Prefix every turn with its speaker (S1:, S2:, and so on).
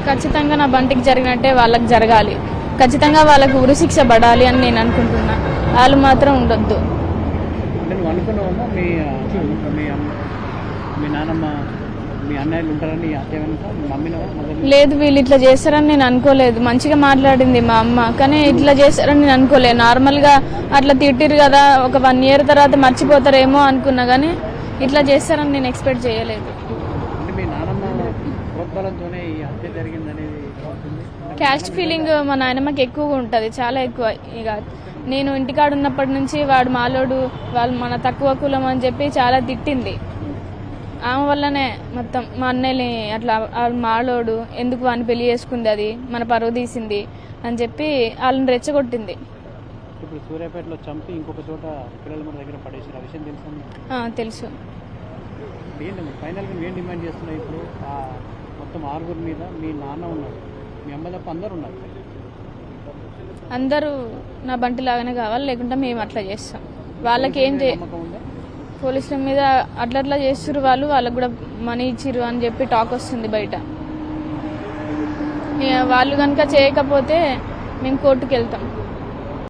S1: ఖచ్చితంగా నా బంటికి జరిగినట్టే వాళ్ళకి జరగాలి, ఖచ్చితంగా వాళ్ళకి ఉరిశిక్ష పడాలి అని నేను అనుకుంటున్నా. వాళ్ళు మాత్రం ఉండొద్దు.
S2: నువ్వు అనుకున్నావమ్మా మీ నాన్నమ్మ మీ అన్నయ్యలు ఉంటారని అత్తే వెనుక నమ్మినవా?
S1: లేదు, వీళ్ళు ఇట్లా చేస్తారని నేను అనుకోలేదు. మంచిగా మాట్లాడింది మా అమ్మ, కానీ ఇట్లా చేస్తారని నేను అనుకోలేదు. నార్మల్గా అట్లా తిట్టిరు కదా, ఒక 1 year తర్వాత మర్చిపోతారేమో అనుకున్నా, కానీ ఇట్లా చేస్తారని నేను ఎక్స్పెక్ట్ చేయలేదు.
S2: అంటే మీ నాన్నమ్మ ప్రోత్సాహంతోనే ఈ హత్య జరిగిందనేది
S1: క్యాస్ట్ ఫీలింగ్ మా నాయనమ్మకి ఎక్కువగా ఉంటుంది, చాలా ఎక్కువ. ఇక నేను ఇంటికాడ ఉన్నప్పటి నుంచి వాడు మాలోడు, వాళ్ళు మన తక్కువ కులం అని చెప్పి చాలా తిట్టింది. ఆమె వల్లనే మొత్తం మా అన్నయ్యని అట్లా మాలోడు ఎందుకు వాడిని పెళ్లి చేసుకుంది, అది మన పరువు తీసింది అని చెప్పి వాళ్ళని రెచ్చగొట్టింది.
S2: ఇప్పుడు సూర్యాపేటలో చంపి ఇంకొక చోట పిల్లల మన దగ్గర పడేసారు, ఆ విషయం తెలుసు?
S1: తెలుసు.
S2: ఫైనల్గా నేను డిమాండ్ చేస్తున్నా, ఇప్పుడు మొత్తం 6 మీద మీ నాన్న ఉన్నారు, మీ అమ్మ తప్ప అందరు ఉన్నారు,
S1: అందరూ నా బంటి లాగానే కావాలి, లేకుంటే మేము అట్లా చేస్తాం. వాళ్ళకి ఏం పోలీసుల మీద అట్లా చేస్తున్నారు, వాళ్ళకు కూడా మనీ ఇచ్చిర్రు అని చెప్పి టాక్ వస్తుంది బయట. వాళ్ళు కనుక చేయకపోతే మేము కోర్టుకు వెళ్తాం.